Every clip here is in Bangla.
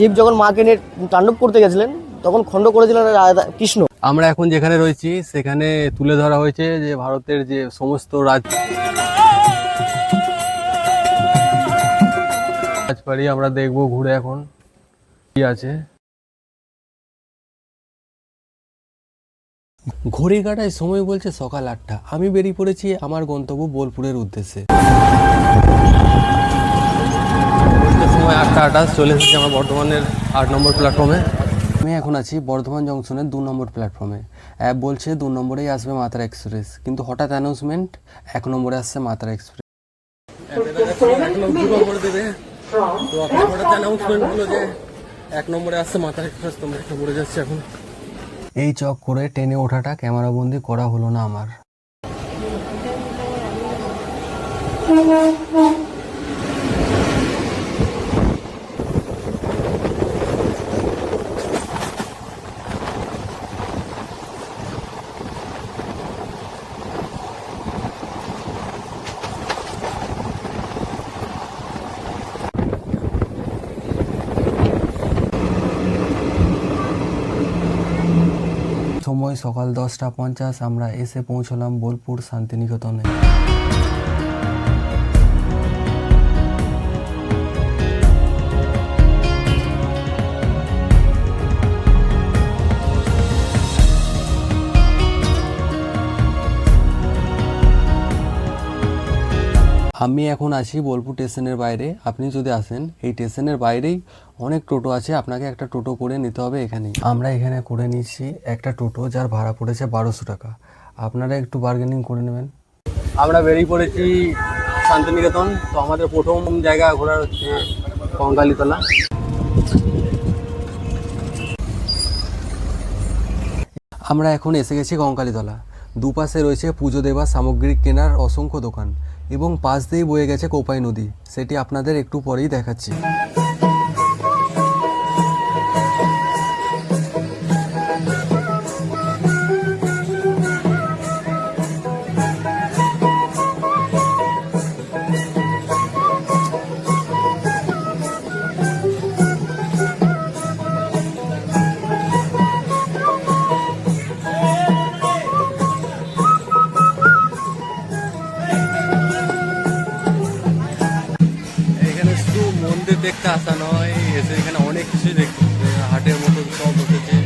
শিব যখন মাকে নিয়ে তাণ্ডব করতে গেছিলেন তখন খণ্ড করেছিলেন কৃষ্ণ। আমরা এখন যেখানে রয়েছি সেখানে তুলে ধরা হয়েছে যে ভারতের যে সমস্ত রাজবাড়ি আমরা দেখবো ঘুরে এখন কি আছে। ঘড়ির কাঁটায় সময় বলছে সকাল 8টা। আমি বেরিয়ে পড়েছি আমার গন্তব্য বোলপুরের উদ্দেশ্যে। সময় 8টা 28 চলে এসেছি আমরা বর্ধমানের 8 নম্বর প্ল্যাটফর্মে। আমি এখন আছি বর্ধমান জংশনের 2 নম্বর প্ল্যাটফর্মে। অ্যাপ বলছে 2 নম্বরেই আসবে মাত্রা এক্সপ্রেস, কিন্তু হঠাৎ অ্যানাউন্সমেন্ট 1 নম্বরে আসছে মাত্রা এক্সপ্রেস। তো হঠাৎ অ্যানাউন্সমেন্ট হলো যে 1 নম্বরে আসছে মাত্রা এক্সপ্রেস। তোমরা একটু পড়ে যাচ্ছে এখন। এই চক করে ট্রেনে ওঠাটা ক্যামেরাবন্দি করা হলো না আমার। সময় সকাল 10টা 50। আমরা এসে পৌঁছলাম বোলপুর শান্তিনিকেতনে। আমি এখন আছি বোলপুর স্টেশনের বাইরে। আপনি যদি আসেন এই স্টেশনের বাইরেই অনেক টোটো আছে, আপনাকে একটা টোটো করে নিতে হবে এখানে। আমরা এখানে করে নিচ্ছি একটা টোটো যার ভাড়া পড়েছে 1200 টাকা। আপনারা একটু বার্গেনিং করে নেবেন। আমরা বেরিয়ে পড়েছি শান্তিনিকেতন। তো আমাদের প্রথম জায়গা ঘোরার হচ্ছে কঙ্কালীতলা। আমরা এখন এসে গেছি কঙ্কালীতলা। দুপাশে রয়েছে পুজো দেওয়ার সামগ্রী কেনার অসংখ্য দোকান এবং পাশ দিয়েই বয়ে গেছে কোপাই নদী, সেটি আপনাদের একটু পরেই দেখাচ্ছি। মন্দির দেখতে আসা নয়, এসে এখানে অনেক কিছু দেখতে, হাটের মতো সব বসেছে।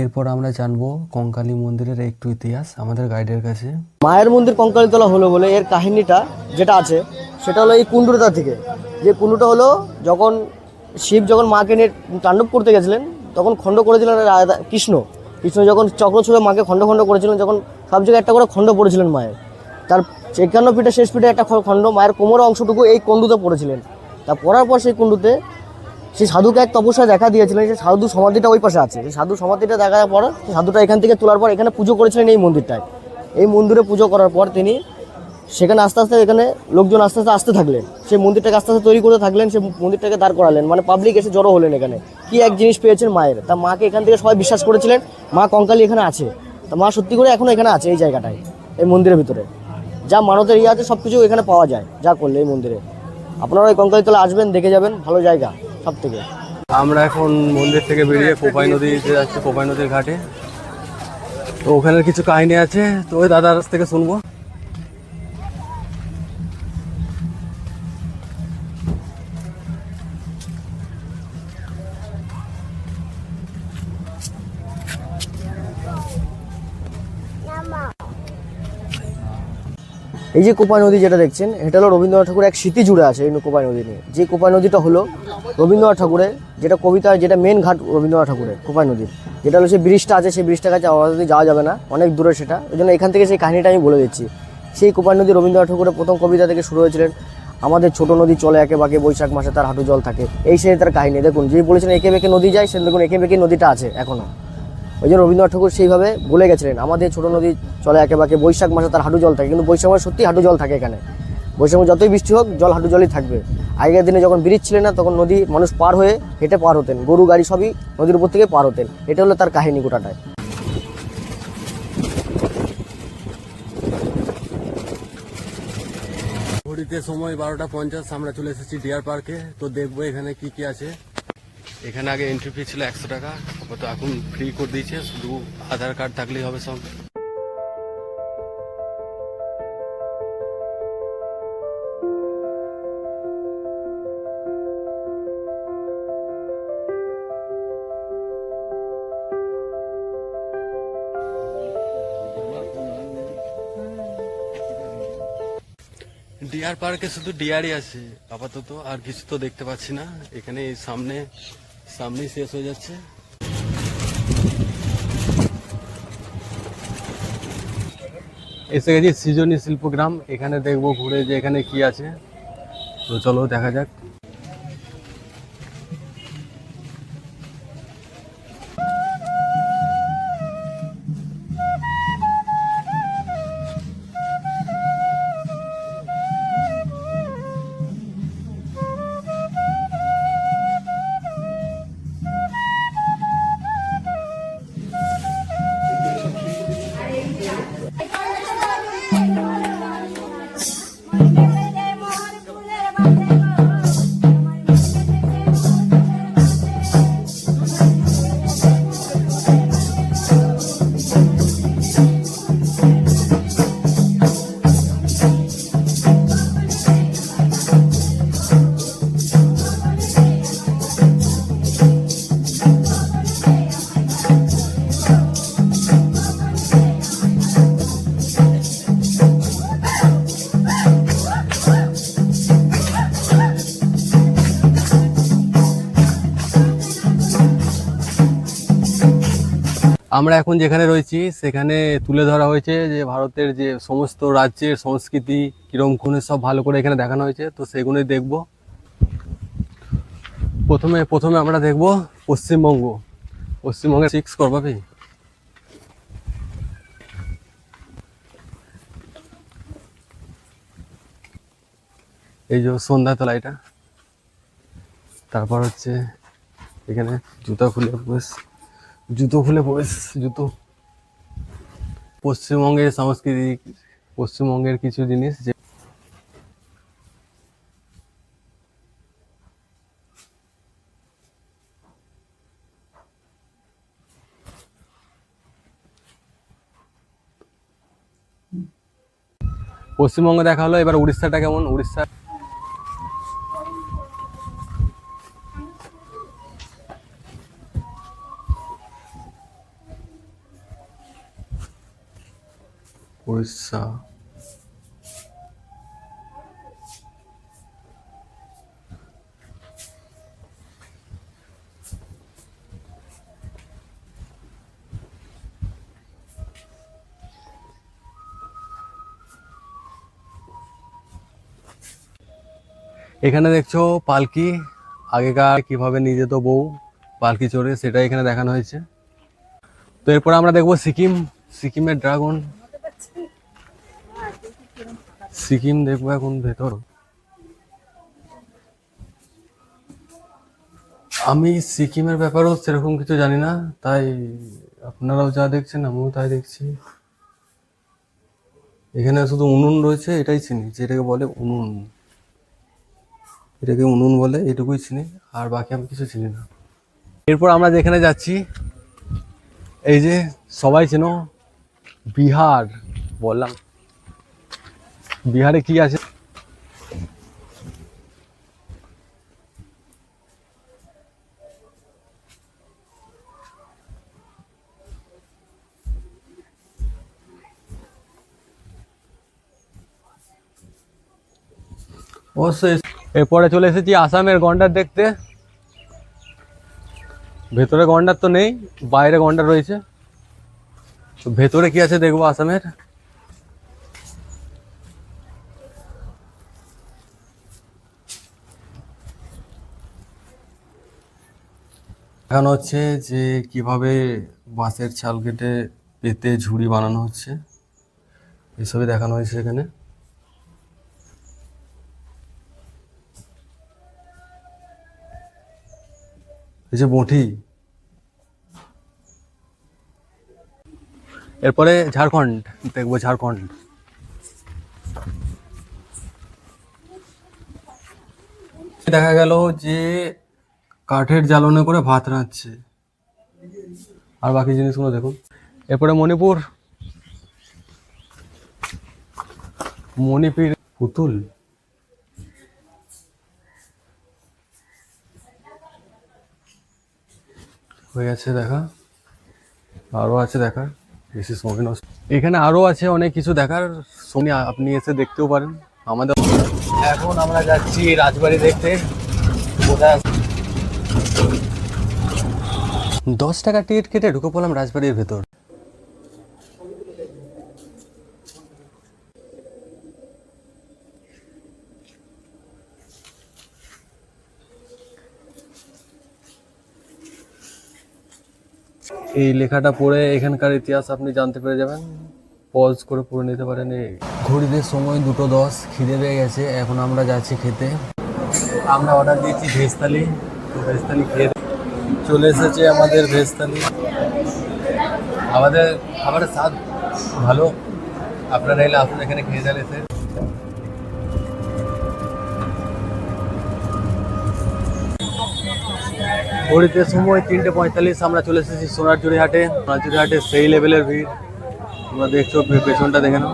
এরপর আমরা জানবো কঙ্কালী মন্দিরের একটু ইতিহাস আমাদের গাইডের কাছে। মায়ের মন্দির কঙ্কালীতলা হলো বলে এর কাহিনীটা যেটা আছে সেটা হলো এই কুণ্ডুটা থেকে। যে কুণ্ডুটা হলো যখন শিব যখন মাকে নিয়ে তাণ্ডব করতে গেছিলেন তখন খণ্ড করেছিলেন কৃষ্ণ। কৃষ্ণ যখন চক্র ছুঁড়ে মাকে খণ্ড খণ্ড করেছিলেন, যখন সব জায়গায় একটা করে খণ্ড পড়েছিলেন মায়ের। তার 51 ফিটে শেষ ফিটে একটা খণ্ড মায়ের কোমরের অংশটুকু এই কুণ্ডুতে পড়েছিলেন। তা পড়ার পর সেই কুণ্ডুতে সেই সাধুকে এক তপস্যা দেখা দিয়েছিলেন। সেই সাধু সমাধিটা ওই পাশে আছে। সেই সাধু সমাধিটা দেখার পর সেই সাধুটা এখান থেকে তোলার পর এখানে পুজো করেছিলেন এই মন্দিরটায়। এই মন্দিরে পুজো করার পর তিনি সেখানে আস্তে আস্তে এখানে লোকজন আস্তে আস্তে আসতে থাকলেন। সেই মন্দিরটাকে আস্তে আস্তে তৈরি করতে থাকলেন। সেই মন্দিরটাকে দাঁড় করালেন, মানে পাবলিক এসে জড়ো হলেন এখানে। কি এক জিনিস পেয়েছেন মায়ের, তা মাকে এখান থেকে সবাই বিশ্বাস করেছিলেন মা কঙ্কালী এখানে আছে। তা মা সত্যি করে এখনও এখানে আছে এই জায়গাটায়, এই মন্দিরের ভিতরে। যা মানতের ইয়ে আছে সব কিছু এখানে পাওয়া যায় যা করলে এই মন্দিরে। আপনারা ওই কঙ্কালীতলা আসবেন, দেখে যাবেন, ভালো জায়গা সব থেকে। আমরা এখন মন্দির থেকে বেরিয়ে কোপাই নদীতে যাচ্ছি, কোপাই নদীর ঘাটে। তো ওখানে কিছু কাহিনী আছে, তো ওই দাদার কাছ থেকে শুনবো। এই যে কোপাই নদী যেটা দেখছেন এটা হলো রবীন্দ্রনাথ ঠাকুর এক স্মৃতি জুড়ে আছে এই কোপাই নদী নিয়ে। যে কোপাই নদীটা হলো রবীন্দ্রনাথ ঠাকুরের যেটা কবিতা, যেটা মেন ঘাট রবীন্দ্রনাথ ঠাকুরের কোপাই নদীর, যেটা হলো সেই ব্রিজটা আছে, সেই ব্রিজটার কাছে আওয়াজ যাওয়া যাবে না, অনেক দূরে সেটা। ওই জন্য এখান থেকে সেই কাহিনীটা আমি বলে দিচ্ছি। সেই কোপাই নদী রবীন্দ্রনাথ ঠাকুরের প্রথম কবিতা থেকে শুরু হয়েছিলেন, আমাদের ছোট নদী চলে একে বাঁকে, বৈশাখ মাসে তার হাঁটু জল থাকে। এই সেই তার কাহিনী। দেখুন, যে বলেছেন একে বেঁকে নদী যায়, সে দেখুন একে বেঁকে নদীটা আছে এখনও। ওই জন্য রবীন্দ্রনাথ ঠাকুর সেইভাবে বলে গেছিলেন, আমাদের ছোট নদী চলে একে বাঁকে, বৈশাখ মাসে তার হাঁটু জল থাকে। কিন্তু বৈশাখ মাসে সত্যি হাঁটু জল থাকে এখানে। বৈশাখ মাসে যতই বৃষ্টি হোক, জল হাঁটু জলই থাকবে। আগের দিনে যখন ব্রিজ ছিল না, তখন নদী মানুষ পার হয়ে হেঁটে পার হতেন, গরু গাড়ি সবই নদীর উপর থেকে পার হতেন। এটা হলো তার কাহিনী গোটাটায়। ঘড়িতে সময় 12:50, আমরা চলে এসেছি ডিয়ার পার্কে। তো দেখবো এখানে কি কি আছে। এখানে আগে এন্ট্রি ফি ছিল 100 টাকা, আপাতত এখন ফ্রি করে দিয়েছে, শুধু আধার কার্ড থাকলেই হবে সব। ডিয়ার পার্কে শুধু ডিয়ারই আছে আপাতত, আর কিছু তো দেখতে পাচ্ছি না। এখানে এই সামনেই শেষ হয়ে যাচ্ছে। এসে গেছি সৃজনী শিল্পগ্রাম। এখানে দেখবো ঘুরে যে এখানে কি আছে। তো চলো দেখা যাক। আমরা এখন যেখানে রয়েছি সেখানে তুলে ধরা হয়েছে যে ভারতের যে সমস্ত রাজ্যের সংস্কৃতি কিরকম কোন সব ভালো করে এখানে দেখানো হয়েছে। তো সেগুলোই দেখব। প্রথমে আমরা দেখব পশ্চিমবঙ্গের 6 করবাবি। এই যে সন্ধ্যাতলা এটা, তারপর হচ্ছে এখানে জুতো খুলে প্রবেশ। পশ্চিমবঙ্গের সংস্কৃতি, পশ্চিমবঙ্গের কিছু জিনিস যে পশ্চিমবঙ্গ দেখা হলো। এবার উড়িষ্যাটা কেমন। উড়িষ্যা এখানে দেখছো পালকি, আগেকার কিভাবে নিজে তো বউ পালকি চড়ে সেটা এখানে দেখানো হয়েছে। তো এরপর আমরা দেখবো সিকিমের ড্রাগন। সিকিম দেখবো এখন ভেতর। আমি সিকিমের ব্যাপারেও সেরকম কিছু জানি না, তাই আপনারাও যা দেখছেন আমিও তাই দেখছি। এখানে শুধু উনুন রয়েছে, এটাই চিনি, যেটাকে বলে উনুন। এটাকে উনুন বলে, এটুকুই চিনি, আর বাকি আমি কিছু চিনি না। এরপর আমরা যেখানে যাচ্ছি, এই যে সবাই চেনো বিহার। বললাম বিহারে কি আছে। অবশ্যই। এরপরে চলে এসেছি আসামের গন্ডার দেখতে। ভেতরে গন্ডার তো নেই, বাইরে গন্ডার রয়েছে। তো ভেতরে কি আছে দেখবো আসামের। দেখানো হচ্ছে যে কিভাবে বাঁশের ছাল কেটে পেতে ঝুড়ি বানানো হচ্ছে, এসবই দেখানো হয়েছে এখানে। এই যে বঁটি, এরপরে ঝাড়খণ্ড দেখবো, ঝাড়খণ্ড। দেখা গেল যে কাঠের জ্বালনে করে ভাত রাঁধছে, আর বাকি জিনিসগুলো দেখুন। এরপরে মণিপুর, মণিপুর পুতুল, হয়ে গেছে দেখা, আরও আছে দেখার, বেশি সময় নষ্ট। এখানে আরও আছে অনেক কিছু দেখার, সময় আপনি এসে দেখতেও পারেন আমাদের। এখন আমরা যাচ্ছি রাজবাড়ি দেখতে। কোথায় 10 টাকা টিকিট কেটে ঢুকে পড়লাম রাজবাড়ির ভেতর। এই লেখাটা পড়ে এখানকার ইতিহাস আপনি জানতে পেরে যাবেন, পজ করে পড়ে নিতে পারেন। এই ঘড়িতে সময় 2:10, খিদে পেয়ে গেছে, এখন আমরা যাচ্ছি খেতে। আমরা অর্ডার দিয়েছি ভেজ থালি, তো ভেজ থালি খেয়ে চলে এসেছে আমাদের ভেজ থালি। আমাদের খাবারের স্বাদ ভালো, আপনারা এলে আসুন এখানে খেয়ে যান এসে। ঘড়িতে সময় 3:45, আমরা চলে এসেছি সোনারচুরি হাটে। সোনারচুরি হাটে সেই লেভেলের ভিড়, তোমরা দেখছো, পেছনটা দেখে নাও।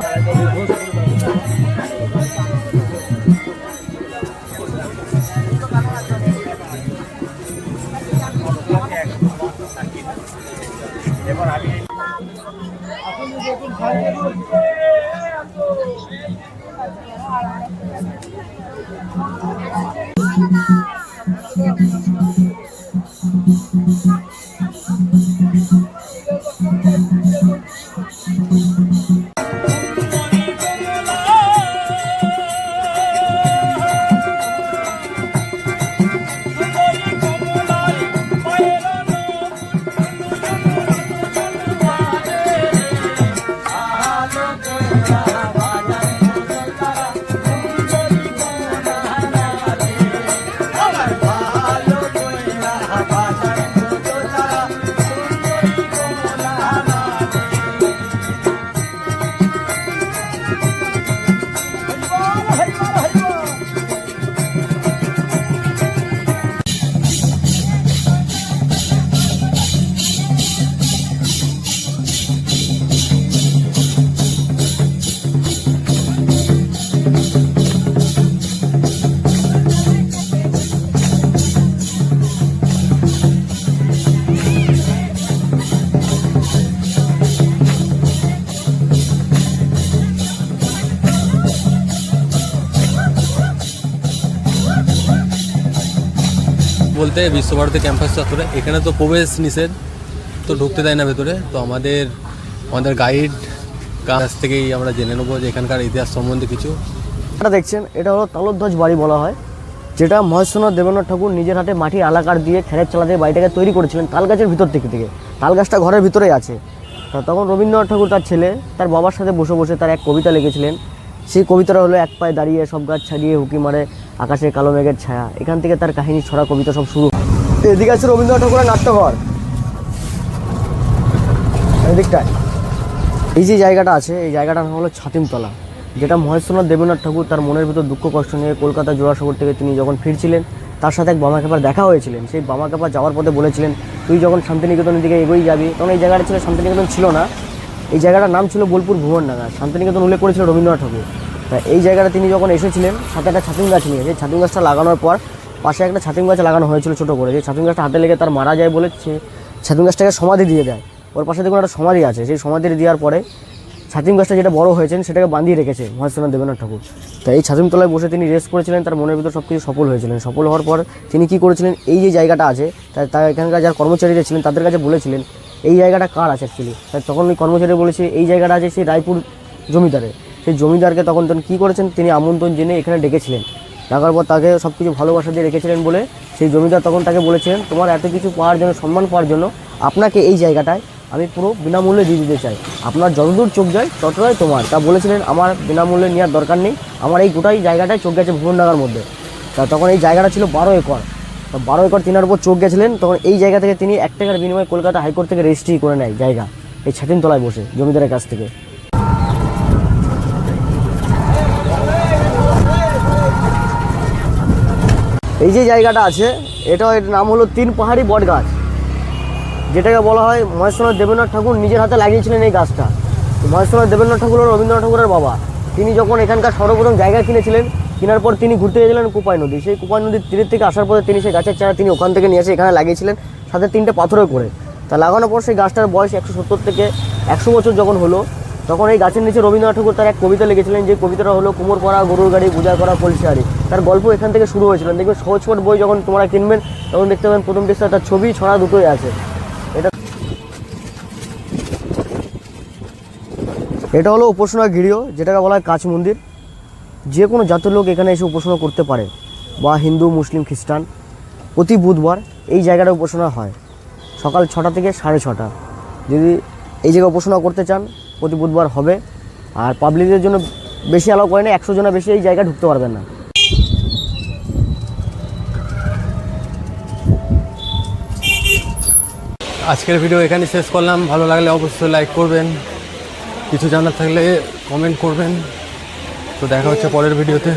বলতে বিশ্বভারতী ক্যাম্পাস চত্বরে, এখানে তো প্রবেশ নিষেধ, তো ঢুকতে দেয় না ভেতরে। তো আমাদের গাইড কাছ থেকেই আমরা জেনে নেবো যে এখানকার ইতিহাস সম্বন্ধে কিছু। এটা দেখছেন, এটা হলো তালধ্বজ বাড়ি বলা হয়, যেটা মহেন্দ্রনাথ দেবেন্দ্রনাথ ঠাকুর নিজের হাতে মাটির আলাকার দিয়ে খেরের চালা দিয়ে বাড়িটাকে তৈরি করেছিলেন তাল গাছের ভিতর থেকে। তাল গাছটা ঘরের ভিতরেই আছে। তখন রবীন্দ্রনাথ ঠাকুর তার ছেলে তার বাবার সাথে বসে বসে তার এক কবিতা লিখেছিলেন। সেই কবিতাটা হলো এক পায়ে দাঁড়িয়ে সব গাছ ছাড়িয়ে হুকি মারে আকাশে কালো মেঘের ছায়া। এখান থেকে তার কাহিনী ছড়া কবিতা সব শুরু। এদিকে আছে রবীন্দ্রনাথ ঠাকুরের নাট্যঘর, এদিকটায় এই যে জায়গাটা আছে, এই জায়গাটার নাম হলো ছাতিমতলা, যেটা মহেন্দ্রনাথ দেবেন্দ্রনাথ ঠাকুর তার মনের ভিতর দুঃখ কষ্ট নিয়ে কলকাতা জোড়াসাগর থেকে তিনি যখন ফিরছিলেন, তার সাথে এক বামাখ্যাপার দেখা হয়েছিলেন। সেই বামাখ্যাপা যাওয়ার পথে বলেছিলেন, তুই যখন শান্তিনিকেতনের দিকে এগোই যাবি, তখন এই জায়গাটা ছিল শান্তিনিকেতন ছিল না, এই জায়গাটার নাম ছিল বোলপুর ভুবনডাঙ্গা। শান্তিনিকেতন উল্লেখ করেছিল রবীন্দ্রনাথ ঠাকুর। তা এই জায়গাটা তিনি যখন এসেছিলেন সাথে একটা ছাতিম গাছ নিয়ে, সেই ছাতিম গাছটা লাগানোর পর পাশে একটা ছাতিম গাছ লাগানো হয়েছিল ছোটো করে, যে ছাতিম গাছটা হাতে লেগে তার মারা যায় বলে ছাতিম গাছটাকে সমাধি দিয়ে দেয়। ওর পাশে দেখুন একটা সমাধি আছে, সেই সমাধি দেওয়ার পরে ছাতিম গাছটা যেটা বড় হয়েছেন সেটাকে বাঁধিয়ে রেখেছে মহেন্দ্রনাথ দেবেন্দ্রনাথ ঠাকুর। তাই এই ছাতিমতলায় বসে তিনি রেস্ট করেছিলেন, তার মনের ভিতর সব কিছু সফল হয়েছিলেন। সফল হওয়ার পর তিনি কী করেছিলেন, এই যে জায়গাটা আছে তার এখানকার যারা কর্মচারীরা ছিলেন তাদের কাছে বলেছিলেন এই জায়গাটা কার আছে অ্যাকচুয়ালি। তাই তখন ওই কর্মচারী বলেছে এই জায়গাটা আছে সেই রায়পুর জমিদারের। সেই জমিদারকে তখন কী করেছেন, তিনি আমন্ত্রণ জেনে এখানে ডেকেছিলেন। রাখার পর তাকে সব কিছু ভালোবাসা দিয়ে রেখেছিলেন বলে সেই জমিদার তখন তাকে বলেছিলেন তোমার এত কিছু পাওয়ার জন্য, সম্মান পাওয়ার জন্য আপনাকে এই জায়গাটায় আমি পুরো বিনামূল্যে দিয়ে দিতে চাই, আপনার যতদূর চোখ যায় ততটাই তোমার। তা বলেছিলেন আমার বিনামূল্যে নেওয়ার দরকার নেই, আমার এই গোটাই জায়গাটায় চোখ গেছে ভুবনডাঙ্গার মধ্যে। তা তখন এই জায়গাটা ছিল 12 একর। তো 12 একর তিনার উপর চোখ গেছিলেন, তখন এই জায়গা থেকে তিনি 1 টাকার বিনিময়ে কলকাতা হাইকোর্ট থেকে রেজিস্ট্রি করে নেয় জায়গা, এই ছাতিমতলায় বসে জমিদারের কাছ থেকে। এই যে জায়গাটা আছে এর নাম হলো 3 পাহাড়ি বট গাছ, যেটাকে বলা হয় মহেন্দ্রনাথ দেবেন্দ্রনাথ ঠাকুর নিজের হাতে লাগিয়েছিলেন এই গাছটা। মহেন্দ্রনাথ দেবেন্দ্রনাথ ঠাকুর হলো রবীন্দ্রনাথ ঠাকুরের বাবা। তিনি যখন এখানকার সর্বপ্রথম জায়গা কিনেছিলেন, কেনার পর তিনি ঘুরতে গেছিলেন কুপাই নদী। সেই কুপাই নদীর তীরের থেকে আসার পরে তিনি সেই গাছের চারা তিনি ওখান থেকে নিয়ে এসে এখানে লাগিয়েছিলেন, সাথে 3টে পাথরে করে। তা লাগানোর পর সেই গাছটার বয়স 170 থেকে 100 বছর যখন হলো, তখন এই গাছের নিচে রবীন্দ্রনাথ ঠাকুর তার এক কবিতা লিখেছিলেন, যে কবিতাটা হলো কুমোর পড়া গরুর গাড়ি বোঝা করা কলসিয়ারি। তার গল্প এখান থেকে শুরু হয়েছিল। দেখবেন সহজপাঠ বই যখন তোমরা কিনবেন তখন দেখতে পাবেন প্রথম পৃষ্ঠা তার ছবি ছড়া দুটোই আছে। এটা হলো উপাসনা গৃহ, যেটাকে বলা হয় কাচ মন্দির। যে কোনো জাতের লোক এখানে এসে উপাসনা করতে পারে, বা হিন্দু মুসলিম খ্রিস্টান। প্রতি বুধবার এই জায়গাটা উপাসনা হয় সকাল 6টা থেকে 6:30। যদি এই জায়গায় উপাসনা করতে চান প্রতি বুধবার হবে। আর পাবলিকের জন্য বেশি অ্যালাউ করে না, 100 জনের বেশি এই জায়গায় ঢুকতে পারবেন না। আজকের ভিডিও এখানে শেষ করলাম। ভালো লাগলে অবশ্যই লাইক করবেন, কিছু জানার থাকলে কমেন্ট করবেন। তো দেখা হচ্ছে পরের ভিডিওতে।